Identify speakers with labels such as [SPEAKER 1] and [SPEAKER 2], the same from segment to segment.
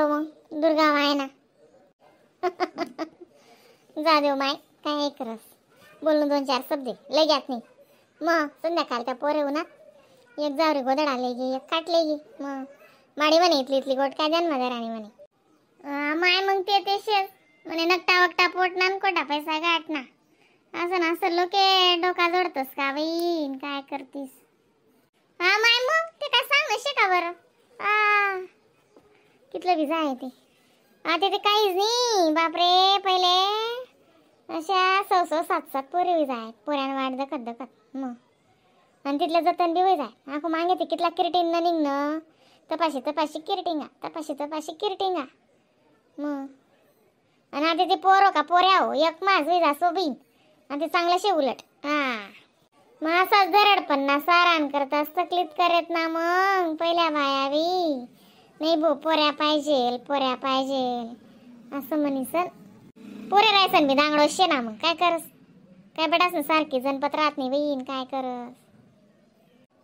[SPEAKER 1] जाऊ मग दुर्गा मायना. जा देव माय काय एक रस बोलून 2-4 शब्द लय जात नाही. मग संध्याकाळच्या पोरे उन्हात एक जावरी गोदड आले गे एक काटले गे. मग माडी म्हणे इथली गोट काय जन्म राणी म्हणे. माय मग ते तेशेच म्हणे नकटा वकटा पोट ना कोटा पैसा गाठ ना. असं ना असं लोके डोका जोडतस का बाई काय करतीस. हा माय मग ते काय सांग ना शिका बरं. कितलं भिजा आहे ते. आता ते काहीच नाही बापरे. पहिले अशा 6-7 पोरे भिजा आहेत पोऱ्यानं वाट दखत मग. आणि तिथलं जतन बी होई जाय आखो मागे ते कितला किरटीन न निघणं. तपाशी किरटिंगा मग. आणि आता ते पोरो का पोऱ्या हो एक मास होई जा सोबीन आणि ते चांगलं शे उलट. मग असाच दरडपन्ना सारान करतास तकलीफ करत ना मग पहिल्या बायावी. नाही भो पोऱ्या पाहिजे असं म्हणी सर. पोरे रायसन बी दांगडो शे ना मग काय करस. काय बटास सारखी जनपत राहत नाही बहीण काय करस.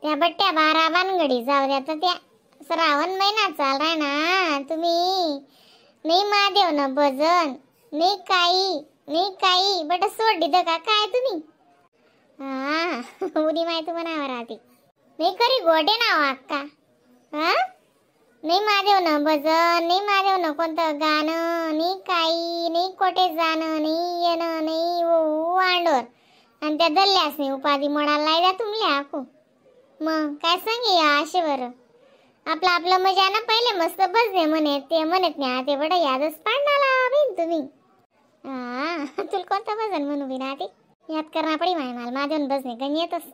[SPEAKER 1] त्या बट्ट्या 12 बानगडी जाऊ द्या तर त्या श्रावण महिना चाल राय ना तुम्ही. नाही महादेव न भजन नाही काही बट सोड दिद का काय तुम्ही. उडी माय तू म्हणावर राहते नाही करी गोडे नाव अक्का. नाही महादेव न भजन नाही महादेव न कोणतं गाणं नाही काही नाही कोठे जाणं नाही येणं नाही वांडोर. आणि त्या दल्ल्यास नाही उपाधी मोडाला लायदा तुमले आखो. मग काय सांगे या आशे बरं आपलं मजा ना पहिले मस्त बसले म्हणत नाही ते बडं यादच पाडणाला बिन तुम्ही. तुला कोणतं भजन म्हणू बी ना ते याद करणं पडी माय मला महादेवन भजने गण येतच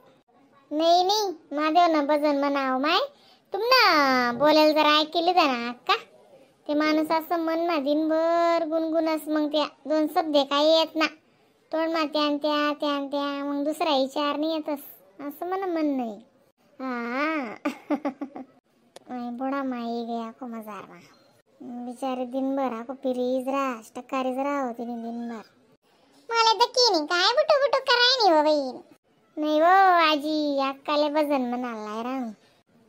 [SPEAKER 1] नाही. महादेवन भजन म्हणाव माय तुमना बोलायला जरा ऐकली जा ना अक्का. ते माणूस असं मन मा दिनभर गुणगुणस मग त्या 2 शब्द काय येत ना तोंड मा त्या मग दुसरा विचार नाही येतस असं मन नाही. बुढ़ा माई गया को मजार में बेचारे दिन भर आको पिरीज रास टक्कारीज होती नहीं दिन भर. मला तर की नाही काय बुटू कराय नाही हो बाई. नाही हो आजी अक्काले भजन म्हणालाय राहू.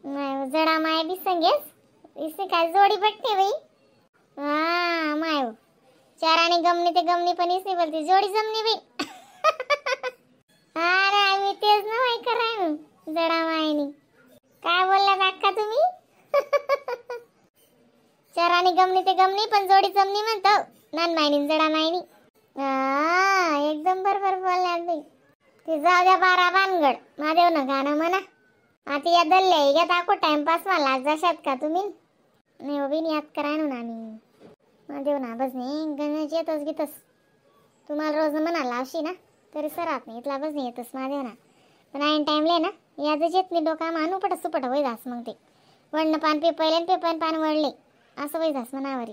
[SPEAKER 1] नाही जडा माय बी संगेस इसे काय जोडी बट्टे बाई. माय चाराने गमनी ते गमनी पण इसे बोलते जोडी जमनी बाई. अरे आम्ही तेच ना माय कराय जडा मायनी काय बोललात अक्का तुम्ही. चाराने गमनी ते गमनी पण जोडी जमनी म्हणतो नान मायनी जडा मायनी. एकदम बरोबर बोलल्यात बाई. ते जाऊ द्या 12 बानगड महादेव न गाणं म्हणा. आता या दल्ल्या घ्या दाखव टाइमपास मला जाशात का तुम्ही. नाही हो बिन याद कराय ना आम्ही महादेव ना बसने गणच येतच गीतच. तुम्हाला रोज म्हणा लावशी ना तरी सरात नाही इथला बसने येतच महादेव ना. पण ऐन टाइमले ना यादच येत नाही डोका मानू सुपट होई जास मग ते वडणं पान पे पान वळले असं होई जास मनावरी.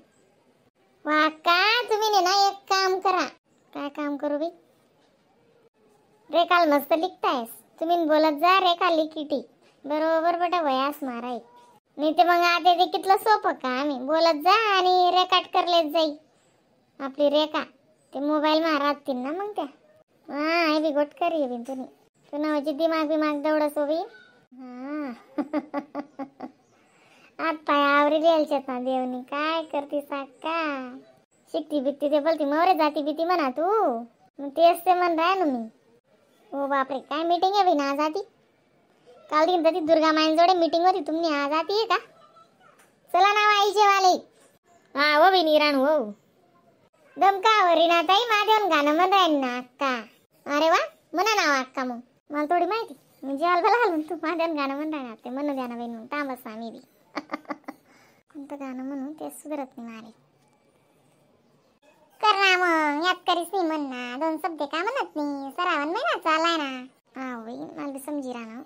[SPEAKER 1] वा का तुम्ही ना एक काम करा. काय काम करू बी. रेखाल मस्त लिखतायस तुम्ही बोलत जा रेखा लिखिटी बरोबर बटा वयास माराय. नाही ते मग आता ते कितलं सोपं का आम्ही बोलत जा आणि रेकॉर्ड करलेच जाई आपली रेखा. ते मोबाईल मारातील ना मग त्या. हे बी गोट करी बी तुम्ही तू नावाची दिमाग दौडस हो बी. आत पाय आवरी द्यायच्यात ना देवनी काय करते साका. शिकती बिकती ते बोलती मोरे जाती बिती म्हणा तू. मग तेच ते म्हण राय ना मी. हो बापरे काय मीटिंग आहे बी ना आज आती. काल दिन ती दुर्गा मायन जोडे मीटिंग होती तुम्ही आज आती आहे का. चला नाव आईचे वाले. हो बी निराण हो दमका वरीना ताई महादेवन गाणं म्हण राहील ना अक्का. अरे वा म्हणा नाव अक्का मग मला थोडी माहिती मी जेवाल भला घालून तू महादेवन गाणं म्हण राहणार ते म्हणू द्या ना बाई मग तांबस आम्ही बी. कोणतं गाणं म्हणू ते सुधरत नाही मारे. कर ना मग याद करीस नाही म्हण ना 2 शब्द का म्हणत नाही सरावन महिना चालाय ना. बाई मला बी समजी राहणार.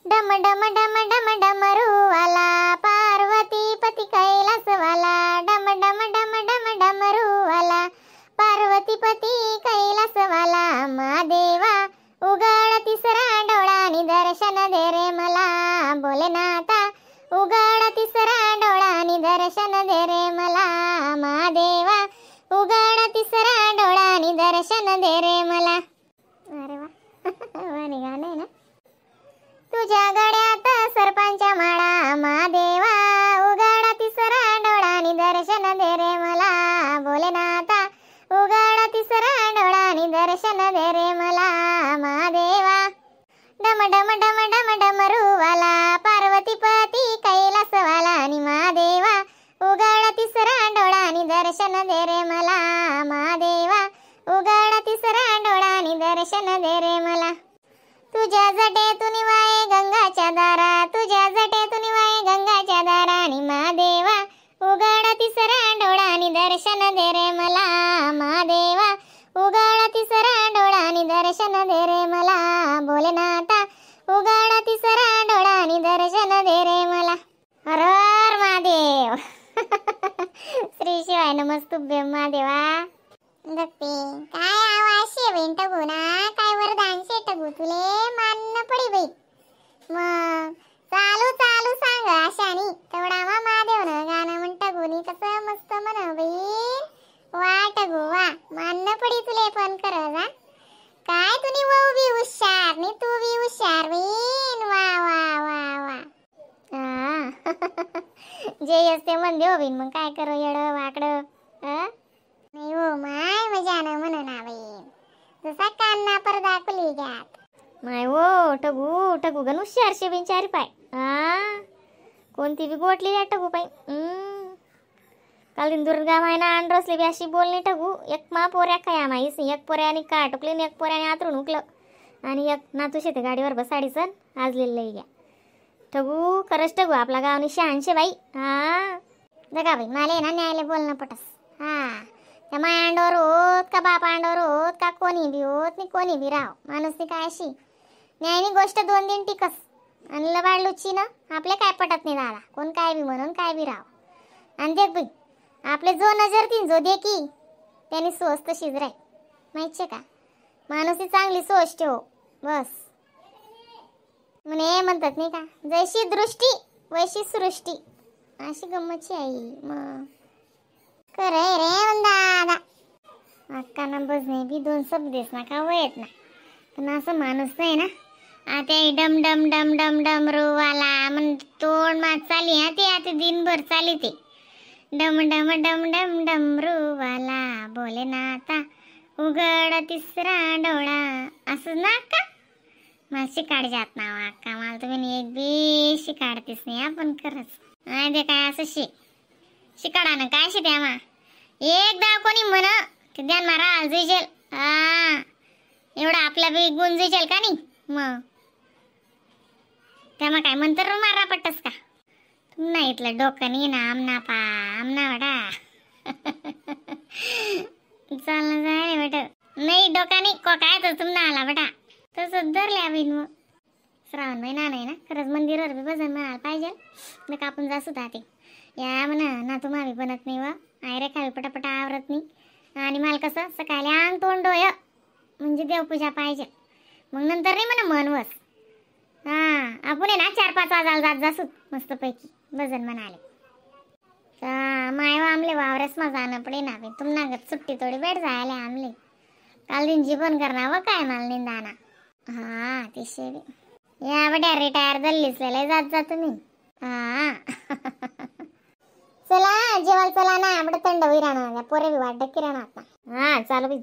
[SPEAKER 1] डम डम डम डम डमरू वाला पार्वती पती कैलास वाला. डम डम डम डम डमरू वाला पार्वती पती कैलास वाला. महादेवा उघड तिसरा डोळा निदर्शन दे रे मला. भोलेनाथा उघड तिसरा डोळा निदर्शन दे रे मला. महादेवा उघड तिसरा डोळा निदर्शन दे रे मला. अरे वा वाणी गाणे ना. तुझ्या गड्यात सरपंच माळा महादेवा उघड तिसरा डोळा निदर्शन दर्शन दे रे मला महादेवा. डम डम डम डम डमरूवाला पार्वतीपती कैलासवाला आणि महादेवा. उघड तिसरा डोळा आणि दर्शन दे रे मला महादेवा. उघड तिसरा डोळा आणि दर्शन दे रे मला. तुझ्या जटेतून वाये गंगाच्या दारा, तुझ्या जटेतून वाये गंगाच्या दारा आणि महादेवा. उघड तिसरा डोळा आणि दर्शन दे रे मला महादेवा. उघड तिसरा डोळा आणि दर्शन दे रे मला भोलेनाथा. उघड तिसरा डोळा आणि दर्शन दे रे मला. हर हर महादेव. श्री शिवाय नमस्तुभ्यं महादेवा. गप्पे काय आवाज शेवेन टगू ना, काय वरदान शे टगू तुले मानन पडी बाई. मग चालू चालू सांग आशानी तेवढा महादेवनं गाणं म्हण टगूनी कसं मस्त म्हण बाई. वा टगू वा, मानन पडी तुले फोन कर जा. काय तुनी वहू बी हुशार नी तू बी हुशार बीन. वा वा वा वा. जे असते म्हणते हो बीन, मग काय करो येड वाकड. नाही हो माय मजानं म्हण ना बाई, जसा कान्ना पडदा खुली घ्यात. माय हो टगू टगू गण हुशार शे बीन चारी पाय. कोणती बी गोटली या टगू पाय. काल दिन दुर्गा मायना अंडरसली बी अशी बोलणी टगू. एक मा पोऱ्या काय माहीस, एक पोऱ्याने का टुकली आणि एक पोऱ्याने आतरून उकलं आणि एक नातू शेते गाडीवर बसाडी सण आज लिहिलं घ्या. टगू खरंच टगू आपला गावनी शहानशे बाई. जगा बाई मला ना न्यायला बोलणं पटस. त्या माय अंडोर होत का बाप अंडोर होत का कोणी बी होत नाही, कोणी बी राव माणूस नी काय अशी न्यायनी गोष्ट 2 दिन टिकस. आणि लबाडलुची ना आपले काय पटत नाही दादा, कोण काय बी म्हणून काय बी राव. आणि देख बाई आपले जो नजर तीन जो देखी त्याने सोच तशीच राही माहिती का. माणूस चांगली सोच ठेव बस. म्हणे म्हणतात नाही का, जैशी दृष्टी वैशी सृष्टी. अशी गम्मतची आई मग करे रे दादा. अक्काना बसणे बी 2 शब्द देस ना का वयत ना, पण असं माणूस नाही ना. आता डम डम डम डम डम रोवाला म्हण तोंड मात चाली. ते आता दिनभर चाली ते डम डम डम डम डम रोवाला भोलेनाथा. उघड तिसरा डोळा असं ना का मला शिकाड जात ना अक्का. मला तुम्ही एक बी शिकाडतेस नाही आपण खरंच. ते काय असं शिकाडानं काय शे द्या मा एकदा कोणी म्हण ते ध्यान मारा जुजेल. एवढा आपला बी गुण जुजेल का नाही मग. त्या मग काय म्हणतर मारा पट्टस का नाही. इथलं डोकं नाही ना आमना पा आमना वाडा. चालणं जाय बेटा नाही डोका नाही को काय तर तुम्हाला आला बेटा तसं धरल्या बिन. मग श्रावण महिना नाही ना खरंच मंदिरावर बी भजन म्हणायला पाहिजे. मग आपण जासू ते या म्हणा ना तुम्हाला बनत नाही वा आयरे खावी पटापटा आवरत नाही. आणि मला कसं सकाळी अंग तोंड डोय म्हणजे देवपूजा पाहिजे. मग नंतर नाही म्हणा मन वस. आपण आहे ना 4-5 वाजायला जात जासूत मस्तपैकी भजन म्हणाले. माय आमले वावरस मजा आण पडे ना बी तुम नागत सुट्टी थोडी वेळ जायला आमले. काल दिन जीवन करणार व काय मला निंदाना. ते शेवी या बड्या रिटायर झालीसलेले जात तुम्ही. चला जेवायला चला ना आपण थंड होई राहणार पोरे बी वाटत किराणा आता. चालू बी